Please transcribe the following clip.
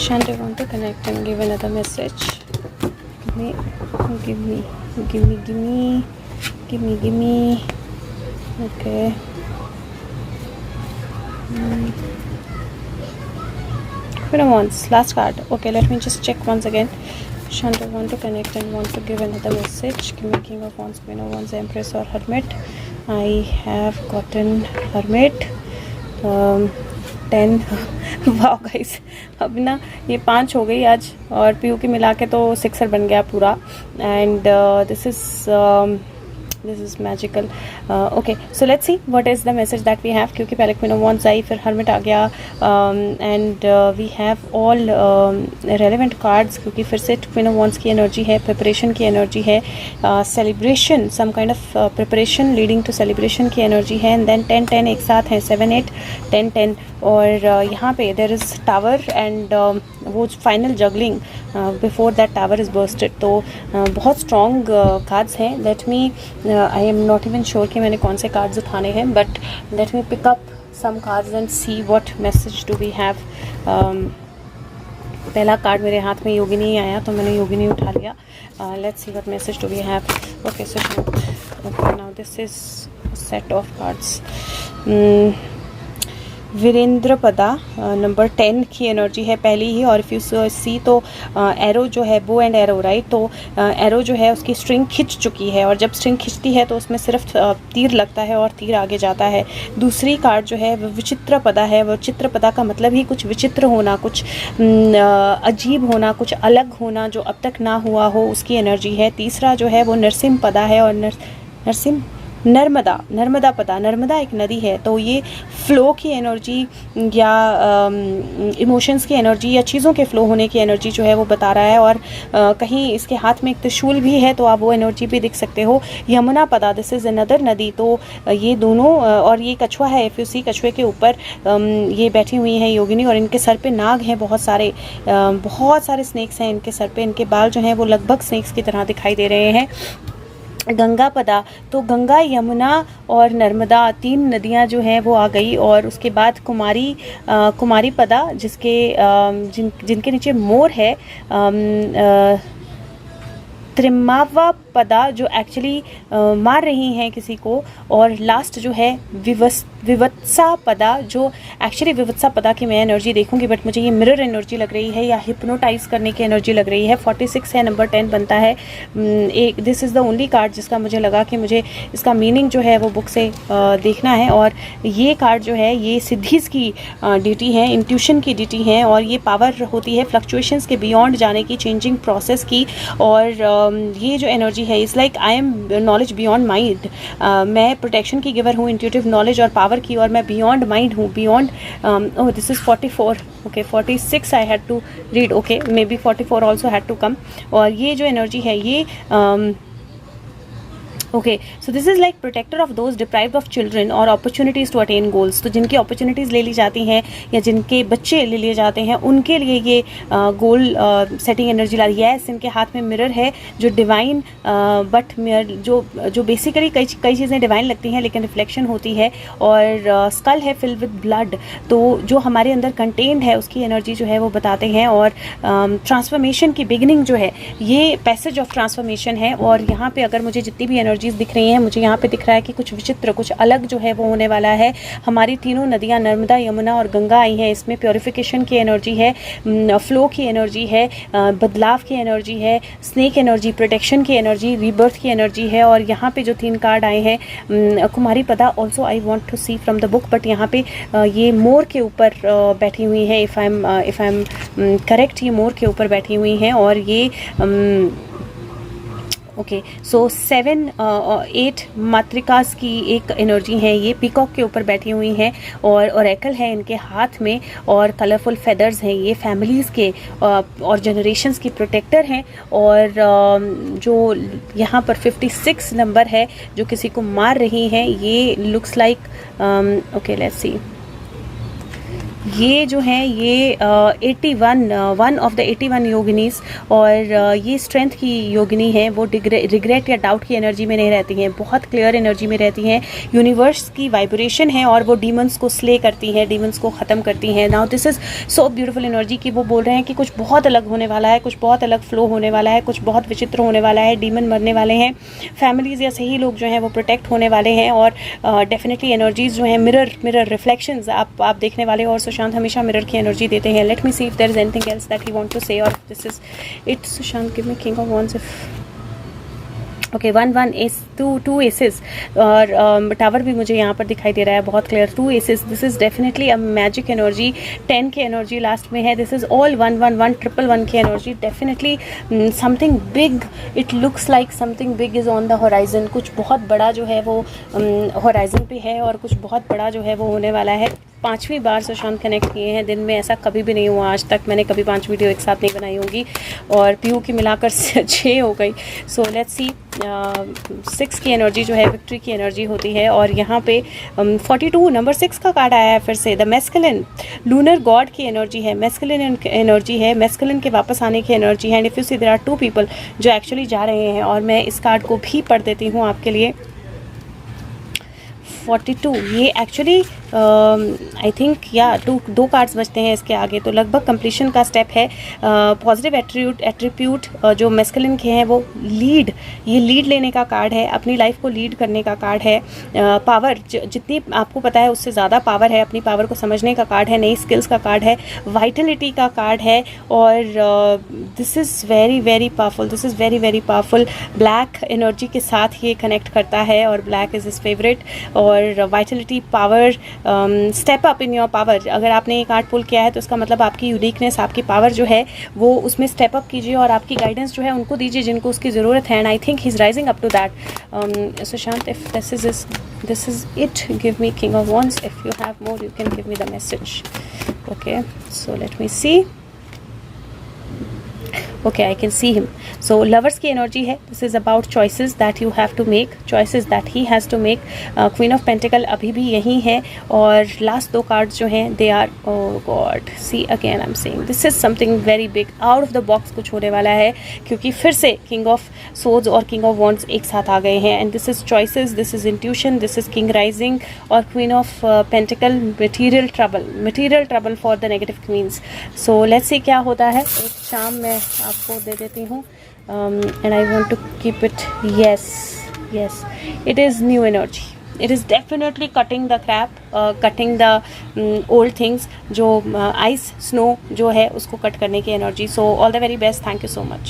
Shant, I want to connect and give another message. Give me. Okay. Queen of Wands, last card. Okay, let me just check once again. Shant, I want to connect and want to give another message. Give me King of Wands, Queen of Wands, Empress or Hermit. I have gotten Hermit. 10 वाह guys, अब ना ये 5 हो गई आज और PU की मिला के तो 6 बन गया पूरा. And this is magical. Okay, so let's see what is the message that we have. क्योंकि पहले क्वीन ऑफ वॉन्ड्स आई, फिर हर्मिट आ गया and we have all relevant cards. क्योंकि फिर से क्वीन ऑफ वॉन्ड्स की एनर्जी है, प्रिपरेशन की एनर्जी है, celebration, some kind of preparation leading to celebration की एनर्जी है. एंड देन 10 एक साथ हैं, 7 8 10 10. और यहाँ पे देर इज़ टावर एंड वो final juggling before that tower is bursted. तो बहुत स्ट्रॉन्ग कार्ड्स हैं. Let me, I am not even sure कि मैंने कौन से कार्ड्स उठाने हैं, but let me pick up some cards and see what message do we have. पहला कार्ड मेरे हाथ में योगिनी आया तो मैंने योगिनी उठा लिया. Let's see what message do we have. Okay, so okay, now this is set of cards. Virendra Pada number 10 की एनर्जी है पहली ही. और इफ़ यू सी तो एरो जो है, बो एंड एरो, राइट. तो एरो जो है उसकी स्ट्रिंग खिंच चुकी है और जब स्ट्रिंग खिंचती है तो उसमें सिर्फ तीर लगता है और तीर आगे जाता है. दूसरी कार्ड जो है वो विचित्र पदा है. वो चित्र पदा का मतलब ही कुछ विचित्र होना, कुछ अजीब होना, कुछ अलग होना जो अब तक ना हुआ हो, उसकी एनर्जी है. तीसरा जो है वो नरसिंह पदा है और नर्मदा पदा. नर्मदा एक नदी है, तो ये फ़्लो की एनर्जी या इमोशंस की एनर्जी या चीज़ों के फ़्लो होने की एनर्जी जो है वो बता रहा है. और कहीं इसके हाथ में एक त्रिशूल भी है तो आप वो एनर्जी भी देख सकते हो. यमुना पदा, दिस इज़ अनदर नदी. तो ये दोनों, और ये कछुआ है. इफ़ यू सी, कछुए के ऊपर ये बैठी हुई हैं योगिनी और इनके सर पे नाग हैं बहुत सारे स्नेक्स हैं इनके सर पे. इनके बाल जो हैं वो लगभग स्नेक्स की तरह दिखाई दे रहे हैं. गंगा पदा, तो गंगा, यमुना और नर्मदा 3 नदियां जो हैं वो आ गई. और उसके बाद कुमारी पदा, जिनके नीचे मोर है. त्रिमावा पदा, जो एक्चुअली मार रही हैं किसी को. और लास्ट जो है विवत्सा पदा, जो एक्चुअली विवत्सा पदा की मैं एनर्जी देखूंगी, बट मुझे ये मिरर एनर्जी लग रही है या हिप्नोटाइज करने की एनर्जी लग रही है. 46 है, नंबर 10 बनता है. This is the only card जिसका मुझे लगा कि मुझे इसका मीनिंग जो है वो बुक से देखना है. और ये कार्ड जो है ये सिद्धीज़ की ड्यूटी है, इंट्यूशन की ड्यूटी है. और ये पावर होती है फ्लक्चुएशंस के बियॉन्ड जाने की, चेंजिंग प्रोसेस की. और ये जो एनर्जी है, is like I am knowledge beyond mind. मैं प्रोटेक्शन की गिवर हूँ, इंट्यूटिव नॉलेज और पावर की, और मैं बियॉन्ड माइंड हूँ, beyond. Oh, this is 44. Okay, 46 I had to read. Okay, maybe 44 also had to come. और ये जो एनर्जी है ये okay, so this is like protector of those deprived of children और अपॉर्चुनिटीज़ टू अटेन गोल्स. तो जिनकी opportunities ले ली जाती हैं या जिनके बच्चे ले लिए जाते हैं, उनके लिए ये गोल सेटिंग एनर्जी ला रही है. इनके हाथ में मिरर है जो डिवाइन, बट जो बेसिकली कई चीज़ें डिवाइन लगती हैं लेकिन रिफ्लेक्शन होती है. और स्कल है फिल्ड विद ब्लड, तो जो हमारे अंदर कंटेन्ड है उसकी एनर्जी जो है वो बताते हैं. और ट्रांसफॉर्मेशन की बिगिनिंग जो है, ये पैसेज ऑफ ट्रांसफॉर्मेशन है. और यहाँ पे अगर मुझे जितनी भी एनर्जीज दिख रही हैं, मुझे यहाँ पे दिख रहा है कि कुछ विचित्र, कुछ अलग जो है वो होने वाला है. हमारी तीनों नदियाँ नर्मदा, यमुना और गंगा आई हैं. इसमें प्योरिफिकेशन की एनर्जी है, फ्लो की एनर्जी है, बदलाव की एनर्जी है, स्नेक एनर्जी, प्रोटेक्शन की एनर्जी, रीबर्थ की एनर्जी है. और यहाँ पे जो 3 कार्ड आए हैं, Kumari Pada also I want to see from the book, but यहाँ पे ये मोर के ऊपर बैठी हुई हैं. इफ़ आई एम करेक्ट, ये मोर के ऊपर बैठी हुई हैं. और ये ओके, सो 7 8 मातृकास की एक एनर्जी है. ये पीकॉक के ऊपर बैठी हुई हैं और ओरेकल है इनके हाथ में और कलरफुल फेदर्स हैं. ये फैमिलीज़ के और जनरेशन्स की प्रोटेक्टर हैं. और जो यहाँ पर 56 नंबर है जो किसी को मार रही हैं, ये looks like okay, let's see. ये जो है ये 81 वन ऑफ द 81 योगिनीज, और ये स्ट्रेंथ की योगिनी है। वो रिग्रेट या डाउट की एनर्जी में नहीं रहती हैं, बहुत क्लियर एनर्जी में रहती हैं। यूनिवर्स की वाइब्रेशन है और वो डीमंस को स्ले करती हैं, डीमंस को ख़त्म करती हैं। Now this is so beautiful energy कि वो बोल रहे हैं कि कुछ बहुत अलग होने वाला है, कुछ बहुत अलग फ्लो होने वाला है, कुछ बहुत विचित्र होने वाला है, डीमन मरने वाले हैं, फैमिलीज़ या सही लोग जो हैं वो प्रोटेक्ट होने वाले हैं, और डेफिनेटली एनर्जीज़ जो हैं मिरर रिफ्लेक्शंस आप देखने वाले। और सुशांत हमेशा मिरर की एनर्जी देते हैं। Let me see if there is anything else that he want to say, और this is it. Sushant give me king of wands if okay 1 ace 2 aces, और टावर भी मुझे यहाँ पर दिखाई दे रहा है बहुत clear. 2 aces, this is definitely a magic energy. 10 की एनर्जी लास्ट में है। दिस इज ऑल 1 1 की energy. Definitely something big, it looks like something big is on the horizon. कुछ बहुत बड़ा जो है वो होराइजन पे है, और कुछ बहुत बड़ा जो है वो होने वाला है। 5वीं बार सुशांत कनेक्ट किए हैं दिन में, ऐसा कभी भी नहीं हुआ आज तक। मैंने कभी 5 वीडियो एक साथ नहीं बनाई होंगी, और पीयू की मिलाकर 6 हो गई। सो लेट्स सी 6 की एनर्जी जो है विक्ट्री की एनर्जी होती है। और यहाँ पे 42 नंबर 6 का कार्ड आया है फिर से। द मैस्कुलिन लूनर गॉड की एनर्जी है, मैस्कुलिन एनर्जी है, मैस्कुलिन के वापस आने की एनर्जी है। And if you see there are 2 people जो एक्चुअली जा रहे हैं, और मैं इस कार्ड को भी पढ़ देती हूँ आपके लिए। 42 ये एक्चुअली आई थिंक या 2 कार्ड्स बचते हैं इसके आगे, तो लगभग कंप्लीशन का स्टेप है। पॉजिटिव एट्रीब्यूट जो मैस्कुलिन के हैं वो लीड, ये लीड लेने का कार्ड है, अपनी लाइफ को लीड करने का कार्ड है। पावर जितनी आपको पता है उससे ज़्यादा पावर है, अपनी पावर को समझने का कार्ड है, नई स्किल्स का कार्ड है, वाइटलिटी का कार्ड है। और this is very powerful, this is very powerful. Black energy के साथ ये कनेक्ट करता है, और ब्लैक इज़ इज फेवरेट। और Vitality, power, step up in your power. अगर आपने ये कार्ड पुल किया है तो इसका मतलब आपकी यूनिकनेस, आपकी पावर जो है वो उसमें स्टेप अप कीजिए, और आपकी गाइडेंस जो है उनको दीजिए जिनको उसकी ज़रूरत है। And I think he is rising up to that. Sushant, if this is it, give me king of wands. If you have more, you can give me the message. Okay, so let me see. Okay, I can see him. So lovers की energy है. This is about choices that you have to make, choices that he has to make. Queen of Pentacle अभी भी यही है, और last 2 cards जो हैं they are, oh God, see again I'm saying this is something very big, out of the box कुछ होने वाला है, क्योंकि फिर से King of Swords और King of Wands एक साथ आ गए हैं। And this is choices, this is intuition, this is King Rising और Queen of Pentacle, material trouble for the negative queens. So let's see क्या होता है। एक शाम में आपको दे देती हूँ, and I want to keep it, yes, it is new energy, it is definitely cutting the crap, cutting the old things, जो ice, snow जो है उसको कट करने की energy. So all the very best, thank you so much.